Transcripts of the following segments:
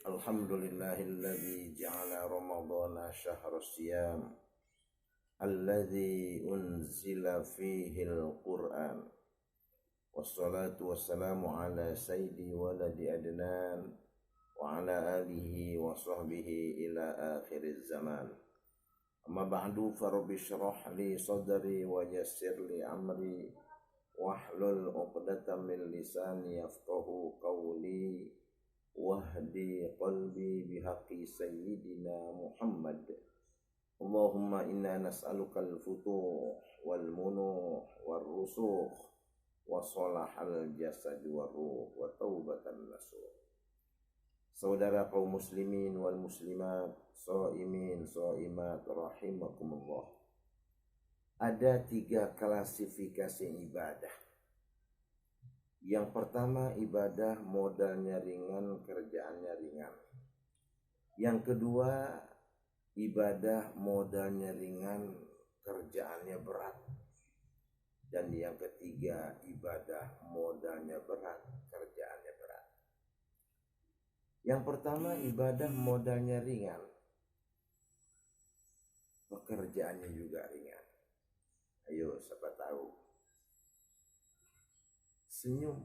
Alhamdulillahilladzi ja'ala Ramadhana syahra siyam alladzi unzila fihi al-Qur'an. Wassalatu wassalamu ala sayyidi waladi adnan wa ala alihi wa sahbihi ila akhiriz zaman. Amma ba'du, farabbi syrah li sadri wa yassir li amri wahlul 'uqdatam min lisani yafqahu qawli wahdi qalbi bihaqqi sayyidina Muhammad. Allahumma inna nas'aluka al-futuh wal munuh wal rusukh wa salahal jasad wal ruh wa taubatan nasuh. Saudara kaum muslimin wal muslimat, shaimin shaimat rahimakumullah. Ada 3 klasifikasi ibadah. Yang pertama, ibadah modalnya ringan, kerjaannya ringan. Yang kedua, ibadah modalnya ringan, kerjaannya berat. Dan yang ketiga, ibadah modalnya berat, kerjaannya berat. Yang pertama, ibadah modalnya ringan, pekerjaannya juga ringan. Ayo, siapa tahu? Senyum.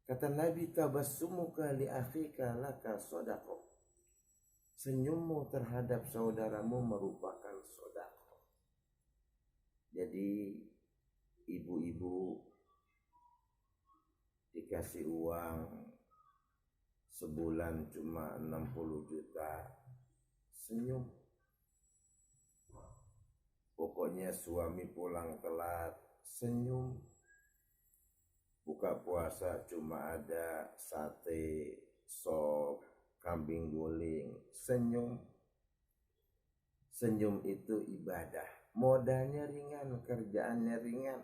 Kata Nabi, tabassumuka li akhika laka shadaqah. Senyummu terhadap saudaramu merupakan sedekah. Jadi ibu-ibu dikasih uang sebulan cuma 60 juta, senyum. Pokoknya suami pulang telat, senyum. Buka puasa cuma ada sate, sop, kambing guling, senyum. Senyum itu ibadah. Modalnya ringan, kerjaannya ringan.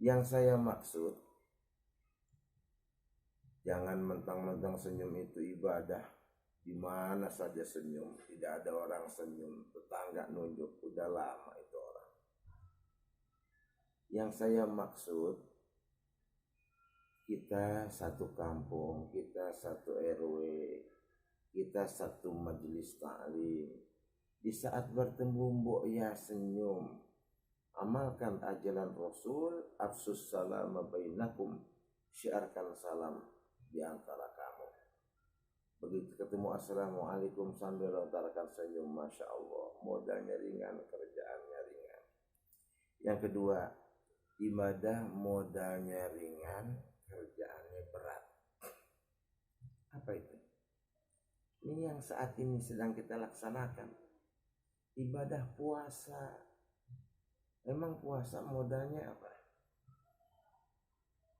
Yang saya maksud, jangan mentang-mentang senyum itu ibadah. Di mana saja senyum, tidak ada orang senyum. Tetangga nunjuk, udah lama itu orang. Yang saya maksud, kita satu kampung, kita satu RW, kita satu majelis ta'lim. Di saat bertemu mbok ya senyum. Amalkan ajaran Rasul, afsus salam bainakum, syiarkan salam di antara kamu. Begitu ketemu assalamualaikum sambil lontarkan senyum, masya Allah, modalnya ringan, kerjaannya ringan. Yang kedua, ibadah modalnya ringan, kerjaannya berat. Apa itu? Ini yang saat ini sedang kita laksanakan. Ibadah puasa. Emang puasa modalnya apa?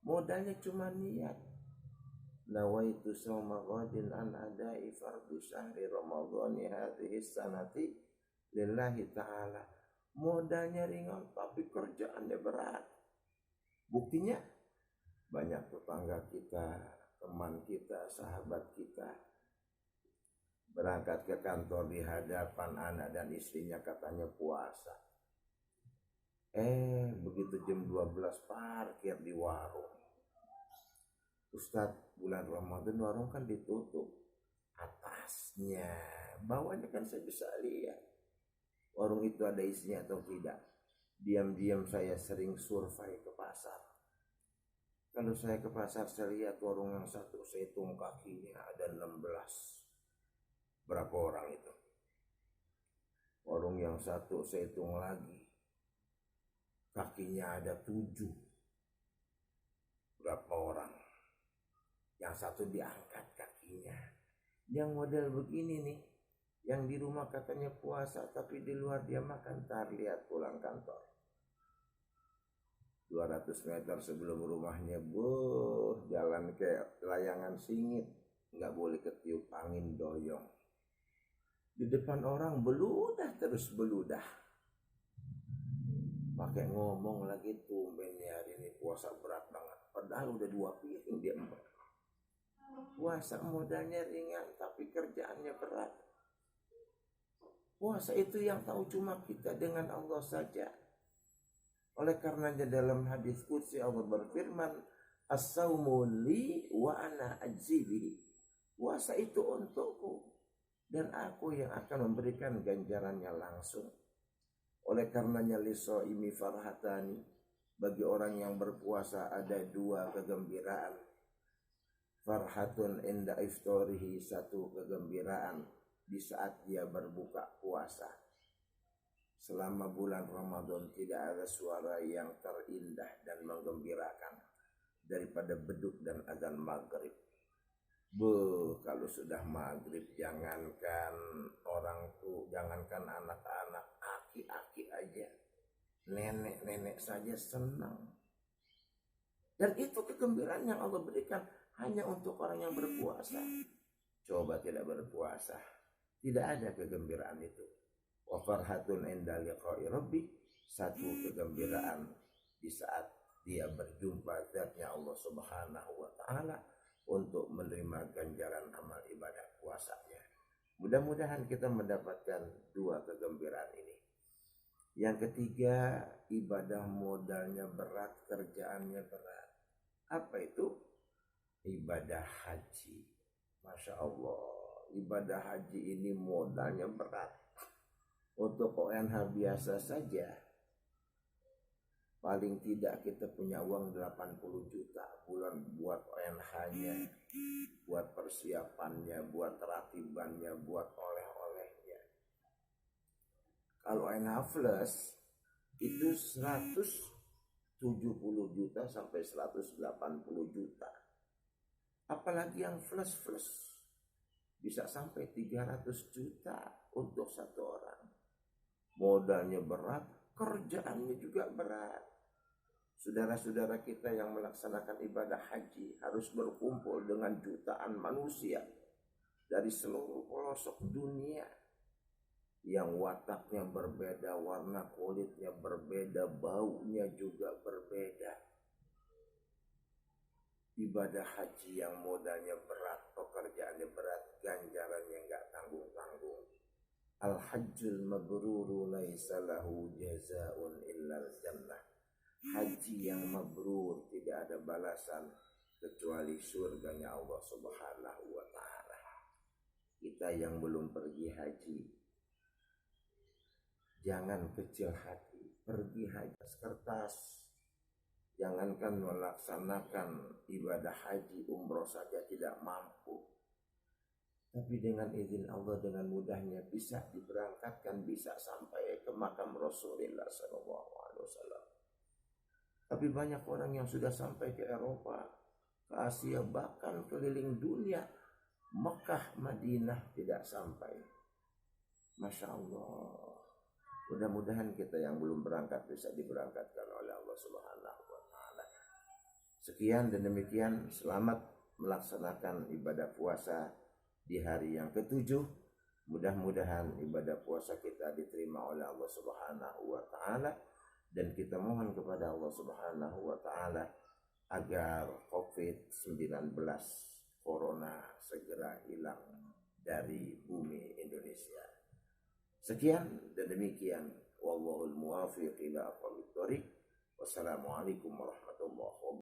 Modalnya cuma niat. Nawaitu sawma ghadin an adai fardhu syahri ramadhani hadhihi sanati lillahi ta'ala. Modalnya ringan tapi kerjaannya berat. Buktinya banyak tetangga kita, teman kita, sahabat kita berangkat ke kantor di hadapan anak dan istrinya katanya puasa. Begitu jam 12 parkir di warung. Ustadz, bulan Ramadan warung kan ditutup. Atasnya, bawahnya kan saya bisa lihat warung itu ada isinya atau tidak. Diam-diam saya sering survei ke pasar. Kalau saya ke pasar, saya lihat warung yang satu, saya hitung kakinya ada 16. Berapa orang itu? Warung yang satu, saya hitung lagi, kakinya ada 7. Berapa orang? Yang satu diangkat kakinya. Yang model begini nih, yang di rumah katanya puasa, tapi di luar dia makan, tar lihat pulang kantor. 200 meter sebelum rumahnya, jalan kayak layangan singit, nggak boleh ketiup angin doyong. Di depan orang beludah terus beludah. Pakai ngomong lagi, tumben ya hari ini puasa berat banget. Padahal udah 2 piring dia empat. Puasa modalnya ringan tapi kerjaannya berat. Puasa itu yang tahu cuma kita dengan Allah saja. Oleh karenanya dalam hadis qudsi Allah berfirman, As-saumu li wa ana ajzi bihi. Puasa itu untukku dan aku yang akan memberikan ganjarannya langsung. Oleh karenanya lisoimi farhatani, bagi orang yang berpuasa ada dua kegembiraan. Farhatun inda iftarihi, satu kegembiraan di saat dia berbuka puasa. Selama bulan Ramadan tidak ada suara yang terindah dan menggembirakan daripada beduk dan azan maghrib. Kalau sudah maghrib, jangankan orang tua, jangankan anak-anak, aki-aki aja, nenek-nenek saja senang. Dan itu kegembiraan yang Allah berikan hanya untuk orang yang berpuasa. Coba tidak berpuasa, tidak ada kegembiraan itu. Wa farhatun inda liqa'i rabbi, satu kegembiraan di saat dia berjumpa zatnya Allah Subhanahu wa ta'ala untuk menerima ganjaran amal ibadah puasanya. Mudah-mudahan kita mendapatkan dua kegembiraan ini. Yang ketiga, ibadah modalnya berat, kerjaannya berat. Apa itu? Ibadah haji. Masya Allah, ibadah haji ini modalnya berat. Untuk ONH biasa saja, paling tidak kita punya uang 80 juta bulan buat ONH-nya, buat persiapannya, buat ratibannya, buat oleh-olehnya. Kalau ONH plus itu 170 juta sampai 180 juta. Apalagi yang plus bisa sampai 300 juta untuk satu orang. Modalnya berat, kerjaannya juga berat. Saudara-saudara kita yang melaksanakan ibadah haji harus berkumpul dengan jutaan manusia dari seluruh pelosok dunia yang wataknya berbeda, warna kulitnya berbeda, baunya juga berbeda. Ibadah haji yang modalnya berat, pekerjaannya berat, ganjarannya enggak tanggung-tanggung. Al-hajjul mabruru laisa lahu jazaa'un illal jannah. Haji yang mabrur tidak ada balasan kecuali surganya Allah Subhanahu wa ta'ala. Kita yang belum pergi haji, jangan kecil hati, pergi haji kertas. Jangankan melaksanakan ibadah haji, umroh saja tidak mampu. Tapi dengan izin Allah, dengan mudahnya bisa diberangkatkan, bisa sampai ke makam Rasulullah SAW. Tapi banyak orang yang sudah sampai ke Eropa, ke Asia, bahkan keliling dunia, Mekah, Madinah tidak sampai. Masya Allah. Mudah-mudahan kita yang belum berangkat bisa diberangkatkan oleh Allah Subhanahu wa ta'ala. Sekian dan demikian, selamat melaksanakan ibadah puasa di hari yang ke-7. Mudah-mudahan ibadah puasa kita diterima oleh Allah Subhanahu wa ta'ala. Dan kita mohon kepada Allah Subhanahu wa ta'ala agar COVID-19 Corona segera hilang dari bumi Indonesia. Sekian dan demikian. Wallahul muwaffiq ila aqwamit thoriq. Wassalamualaikum warahmatullahi wabarakatuh.